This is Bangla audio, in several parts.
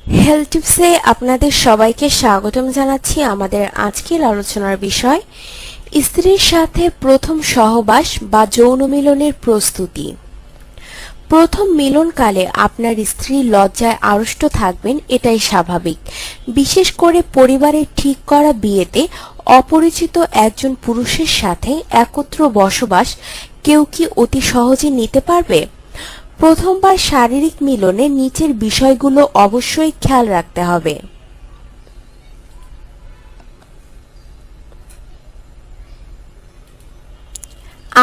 হেলথ টিপসে আপনাদের সবাইকে স্বাগতম জানাচ্ছি। আমাদের আজকের আলোচনার বিষয় স্ত্রীর সাথে প্রথম সহবাস বা যৌন মিলনের প্রস্তুতি। প্রথম মিলনকালে আপনার স্ত্রী লজ্জায় আড়ষ্ট থাকবেন, এটাই স্বাভাবিক। বিশেষ করে পরিবারের ঠিক করা বিয়েতে অপরিচিত একজন পুরুষের সাথে একত্র বসবাস কেউ কি অতি সহজে নিতে পারবে? প্রথমবার শারীরিক মিলনে নিচের বিষয়গুলো অবশ্যই খেয়াল রাখতে হবে।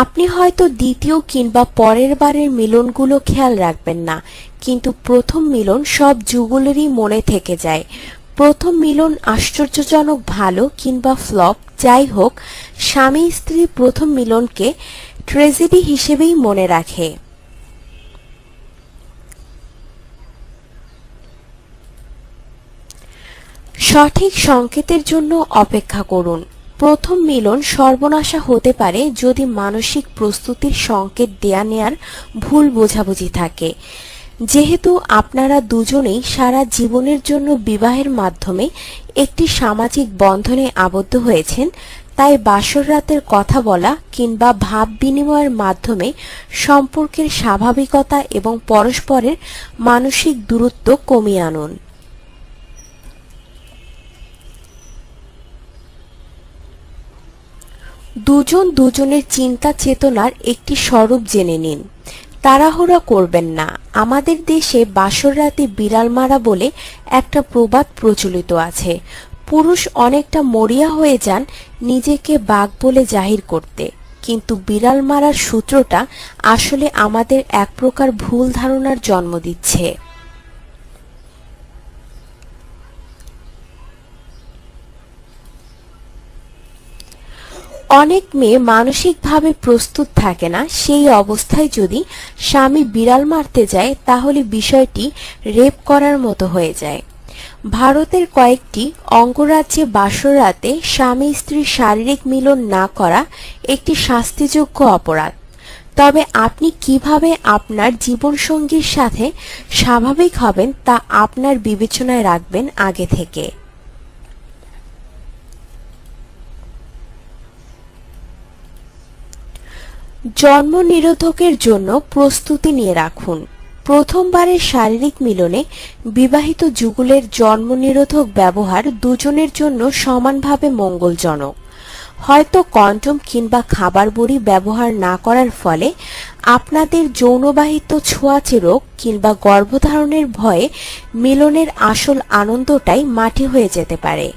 আপনি হয়তো দ্বিতীয় কিংবা পরের বারের মিলনগুলো খেয়াল রাখবেন না, কিন্তু প্রথম মিলন সব যুগলেরই মনে থেকে যায়। প্রথম মিলন আশ্চর্যজনক ভালো কিংবা ফ্লপ যাই হোক, স্বামী স্ত্রী প্রথম মিলনকে ট্র্যাজেডি হিসেবেই মনে রাখে। সঠিক সংকেতের জন্য অপেক্ষা করুন। প্রথম মিলন সর্বনাশা হতে পারে যদি মানসিক প্রস্তুতির সংকেত দেয়া নেয়ার ভুল বোঝাবুঝি থাকে। যেহেতু আপনারা দুজনেই সারা জীবনের জন্য বিবাহের মাধ্যমে একটি সামাজিক বন্ধনে আবদ্ধ হয়েছেন, তাই বাসর রাতের কথা বলা কিংবা ভাব বিনিময়ের মাধ্যমে সম্পর্কের স্বাভাবিকতা এবং পরস্পরের মানসিক দূরত্ব কমিয়ে আনুন। দুজন দুজনের চিন্তা চেতনার একটি স্বরূপ জেনে নিন। তাড়াহুড়া করবেন না। আমাদের দেশে বাসর রাতে বিড়াল মারা বলে একটা প্রবাদ প্রচলিত আছে। পুরুষ অনেকটা মরিয়া হয়ে যান নিজেকে বাঘ বলে জাহির করতে, কিন্তু বিড়াল মারার সূত্রটা আসলে আমাদের এক প্রকার ভুল ধারণার জন্ম দিচ্ছে। অনেক মেয়ে মানসিকভাবে প্রস্তুত থাকে না। সেই অবস্থায় যদি স্বামী বিড়াল মারতে যায় তাহলে বিষয়টি রেপ করার মতো হয়ে যায়। ভারতের কয়েকটি অঙ্গরাজ্যে বাসর রাতে স্বামী স্ত্রীর শারীরিক মিলন না করা একটি শাস্তিযোগ্য অপরাধ। তবে আপনি কিভাবে আপনার জীবনসঙ্গীর সাথে স্বাভাবিক হবেন তা আপনার বিবেচনায় রাখবেন আগে থেকে। জন্ম নিরোধকের জন্য প্রস্তুতি নিয়ে রাখুন। প্রথমবারের শারীরিক মিলনে বিবাহিত যুগলের জন্ম নিরোধক ব্যবহার দুজনের জন্য সমানভাবে মঙ্গলজনক। হয়তো কন্ডম কিংবা খাবার বড়ি ব্যবহার না করার ফলে আপনাদের যৌনবাহিত ছোঁয়াচে রোগ কিংবা গর্ভধারণের ভয়ে মিলনের আসল আনন্দটাই মাটি হয়ে যেতে পারে।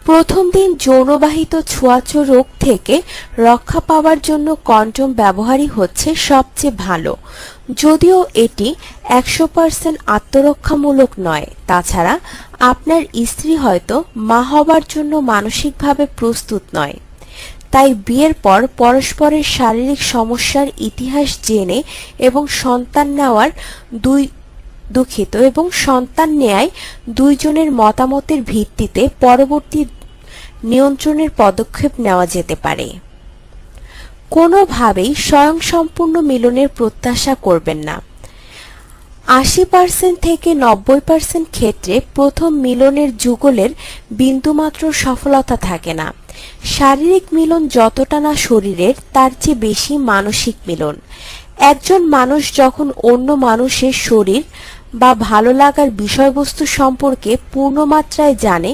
প্রথম দিন যৌনবাহিত ছোঁয়াচে রোগ থেকে রক্ষা পাওয়ার জন্য কন্ডম ব্যবহারই হচ্ছে সবচেয়ে ভালো, যদিও এটি 100% আত্মরক্ষামূলক নয়। তাছাড়া আপনার স্ত্রী হয়তো মা হবার জন্য মানসিকভাবে প্রস্তুত নয়। তাই বিয়ের পর পরস্পরের শারীরিক সমস্যার ইতিহাস জেনে এবং সন্তান নেয়ায় দুইজনের মতামতের ভিত্তিতে পরবর্তী নিয়ন্ত্রণের পদক্ষেপ নেওয়া যেতে পারে। কোনোভাবেই স্বয়ংসম্পূর্ণ মিলনের প্রত্যাশা করবেন না। 80% থেকে 90% ক্ষেত্রে প্রথম মিলনের যুগলের বিন্দুমাত্র সফলতা থাকে না। শারীরিক মিলন যতটা না শরীরের, তার চেয়ে বেশি মানসিক মিলন। একজন মানুষ যখন অন্য মানুষের শরীর বা ভালো লাগার বিষয়বস্তু সম্পর্কে পূর্ণমাত্রায় জানে,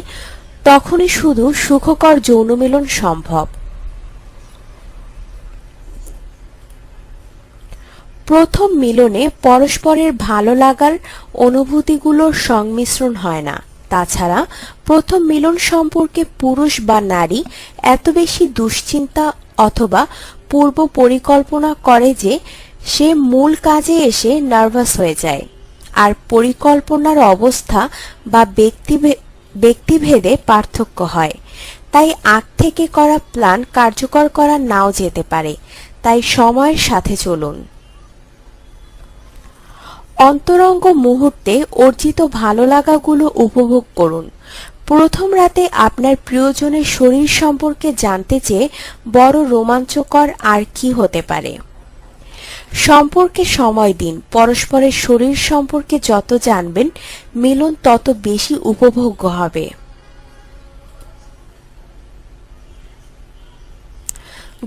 তখনই শুধু সুখকর যৌন মিলন সম্ভব। প্রথম মিলনে পরস্পরের ভালো লাগার অনুভূতিগুলোর সংমিশ্রণ হয় না। তাছাড়া প্রথম মিলন সম্পর্কে পুরুষ বা নারী এত বেশি দুশ্চিন্তা অথবা পূর্ব পরিকল্পনা করে যে সে মূল কাজে এসে নার্ভাস হয়ে যায়। আর পরিকল্পনার অবস্থা বা ব্যক্তিভেদে পার্থক্য হয়। তাই আগ থেকে করা প্ল্যান কার্যকর করা নাও যেতে পারে। তাই সময়ের সাথে চলুন। অন্তরঙ্গ মুহূর্তে অর্জিত ভালো লাগাগুলো উপভোগ করুন। প্রথম রাতে আপনার প্রিয়জনের শরীর সম্পর্কে জানতে চেয়ে বড় রোমাঞ্চকর আর কি হতে পারে। সম্পর্কে সময় দিন। পরস্পরের শরীর সম্পর্কে যত জানবেন, মিলন তত বেশি উপভোগ্য হবে।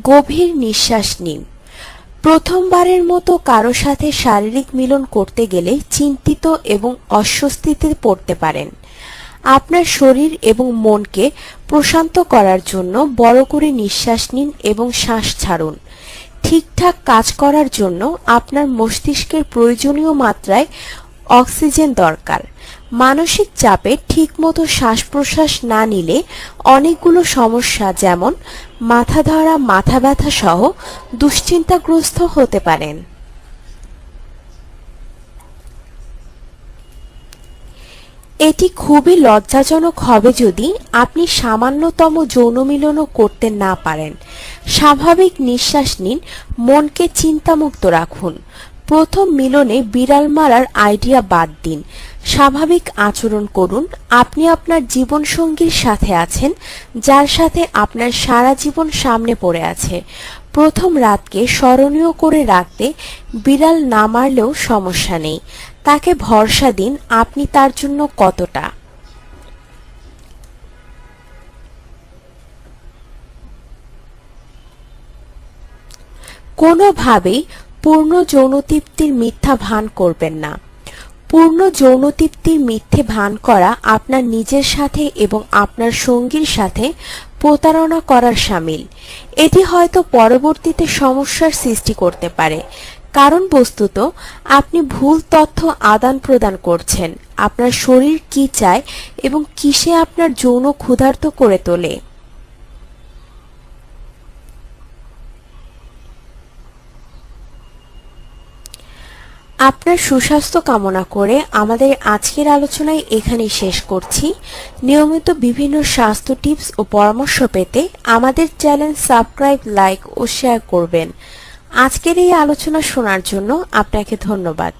গভীর নিঃশ্বাস নিন। প্রথমবারের মতো কারো সাথে শারীরিক মিলন করতে গেলে চিন্তিত এবং অস্বস্তিতে পড়তে পারেন। আপনার শরীর এবং মনকে প্রশান্ত করার জন্য বড় করে নিঃশ্বাস নিন এবং শ্বাস ছাড়ুন। ঠিকঠাক কাজ করার জন্য আপনার মস্তিষ্কের প্রয়োজনীয় মাত্রায় অক্সিজেন দরকার। মানসিক চাপে ঠিকমতো শ্বাস প্রশ্বাস না নিলে অনেকগুলো সমস্যা যেমন মাথা ধরা, মাথা ব্যথা সহ দুশ্চিন্তাগ্রস্ত হতে পারেন। এটি খুবই লজ্জাজনক হবে যদি আপনি সামান্যতম যৌন মিলনও করতে না পারেন। স্বাভাবিক নিঃশ্বাস নিন, মনকে চিন্তামুক্ত রাখুন। প্রথম মিলনে বিড়াল মারার আইডিয়া বাদ দিন। স্বাভাবিক আচরণ করুন। আপনি আপনার জীবনসঙ্গীর সাথে আছেন, যার সাথে আপনার সারা জীবন সামনে পড়ে আছে। প্রথম রাতকে স্মরণীয় করে রাখতে বিড়াল না মারলেও সমস্যা নেই। তাকে ভরসা দিন আপনি তার জন্য কতটা। কোনোভাবেই পূর্ণ যৌনতৃপ্তির মিথ্যা ভান করবেন না। পূর্ণ যৌনতৃপ্তির মিথ্যে ভান করা আপনার নিজের সাথে এবং আপনার সঙ্গীর সাথে প্রতারণা করার শামিল। এটি হয়তো পরবর্তীতে সমস্যার সৃষ্টি করতে পারে, কারণ বস্তুত আপনি ভুল তথ্য আদান প্রদান করছেন। আপনার শরীর কি চায় এবং কিসে আপনার যৌন ক্ষুধার্ত করে তোলে। আপনার সুস্বাস্থ্য কামনা করে আমাদের আজকের আলোচনায় এখানেই শেষ করছি। নিয়মিত বিভিন্ন স্বাস্থ্য টিপস ও পরামর্শ পেতে আমাদের চ্যানেল সাবস্ক্রাইব, লাইক ও শেয়ার করবেন। আজকের এই আলোচনা শোনার জন্য আপনাকে ধন্যবাদ।